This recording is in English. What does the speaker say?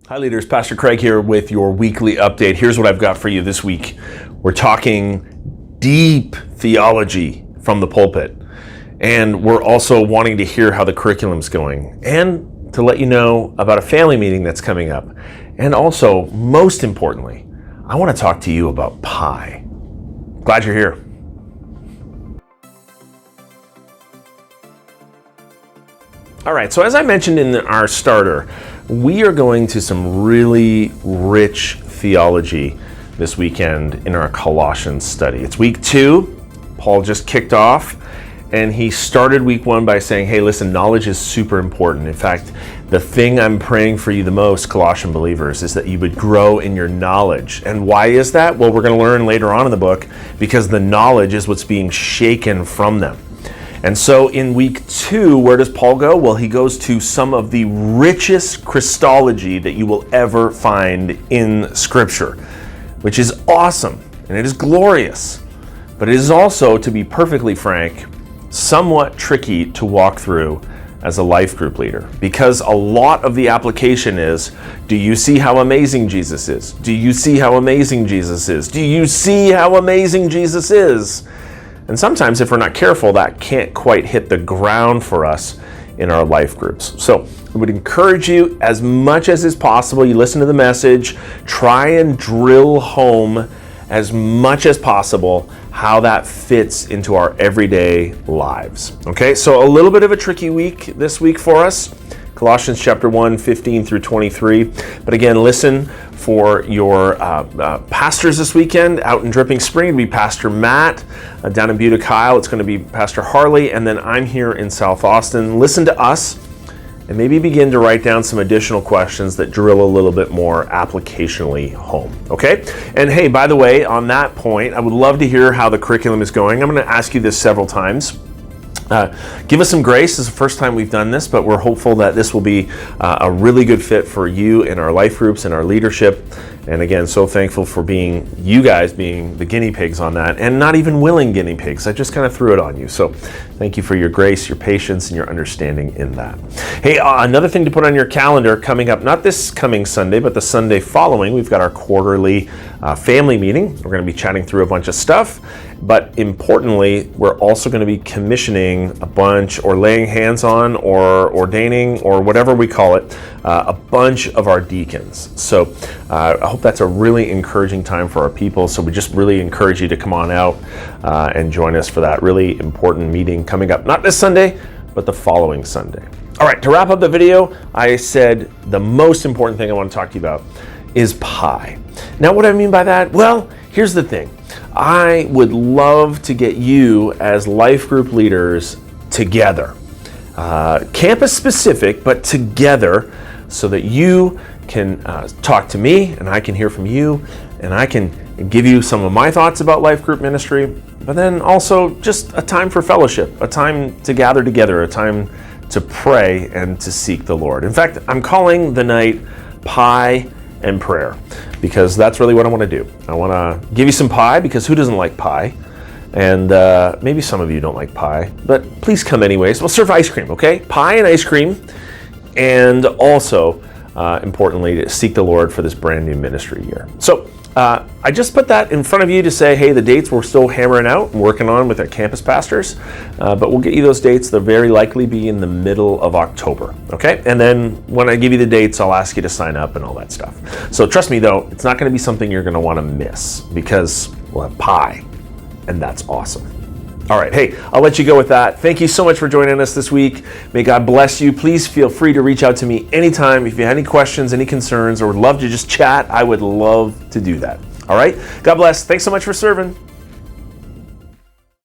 Hi leaders, Pastor Craig here with your weekly update. Here's what I've got for you this week. We're talking deep theology from the pulpit, and we're also wanting to hear how the curriculum's going, and to let you know about a family meeting that's coming up. And also, most importantly, I want to talk to you about pie. Glad you're here. All right, so as I mentioned in our starter, we are going to some really rich theology this weekend in our Colossians study. It's week 2. Paul just kicked off, and he started week 1 by saying, hey, listen, knowledge is super important. In fact, the thing I'm praying for you the most, Colossian believers, is that you would grow in your knowledge. And why is that? Well, we're going to learn later on in the book, because the knowledge is what's being shaken from them. And so in week 2, where does Paul go? Well, he goes to some of the richest Christology that you will ever find in Scripture, which is awesome, and it is glorious. But it is also, to be perfectly frank, somewhat tricky to walk through as a life group leader, because a lot of the application is, do you see how amazing Jesus is? Do you see how amazing Jesus is? Do you see how amazing Jesus is? And sometimes, if we're not careful, that can't quite hit the ground for us in our life groups. So I would encourage you, as much as is possible, you listen to the message, try and drill home as much as possible how that fits into our everyday lives. Okay, so a little bit of a tricky week this week for us. Colossians chapter 1, 15 through 23. But again, listen for your pastors this weekend. Out in Dripping Spring, it'll be Pastor Matt. Down in Buda Kyle, it's going to be Pastor Harley. And then I'm here in South Austin. Listen to us and maybe begin to write down some additional questions that drill a little bit more applicationally home. Okay? And hey, by the way, on that point, I would love to hear how the curriculum is going. I'm going to ask you this several times. Give us some grace. This is the first time we've done this, but we're hopeful that this will be a really good fit for you in our life groups and our leadership. And again, so thankful for you guys being the guinea pigs on that, and not even willing guinea pigs. I just kind of threw it on you. So thank you for your grace, your patience, and your understanding in that. Hey, another thing to put on your calendar coming up, not this coming Sunday, but the Sunday following, we've got our quarterly family meeting. We're going to be chatting through a bunch of stuff. But importantly, we're also going to be commissioning a bunch, or laying hands on, or ordaining, or whatever we call it, a bunch of our deacons. So I hope that's a really encouraging time for our people. So we just really encourage you to come on out and join us for that really important meeting coming up, not this Sunday, but the following Sunday. All right, to wrap up the video, I said the most important thing I want to talk to you about is pie. Now, what do I mean by that? Well, here's the thing. I would love to get you as life group leaders together, campus specific, but together, so that you can talk to me and I can hear from you, and I can give you some of my thoughts about life group ministry, but then also just a time for fellowship, a time to gather together, a time to pray and to seek the Lord. In fact, I'm calling the night Pie and Prayer, because that's really what I want to do. I want to give you some pie, because who doesn't like pie? And maybe some of you don't like pie, but please come anyways. We'll serve ice cream, okay? Pie and ice cream, and also, importantly, to seek the Lord for this brand new ministry year. So I just put that in front of you to say, hey, the dates we're still hammering out and working on with our campus pastors, but we'll get you those dates. They'll very likely be in the middle of October, okay? And then when I give you the dates, I'll ask you to sign up and all that stuff. So trust me, though, it's not going to be something you're going to want to miss, because we'll have pie, and that's awesome. All right, hey, I'll let you go with that. Thank you so much for joining us this week. May God bless you. Please feel free to reach out to me anytime if you have any questions, any concerns, or would love to just chat. I would love to do that. All right, God bless. Thanks so much for serving.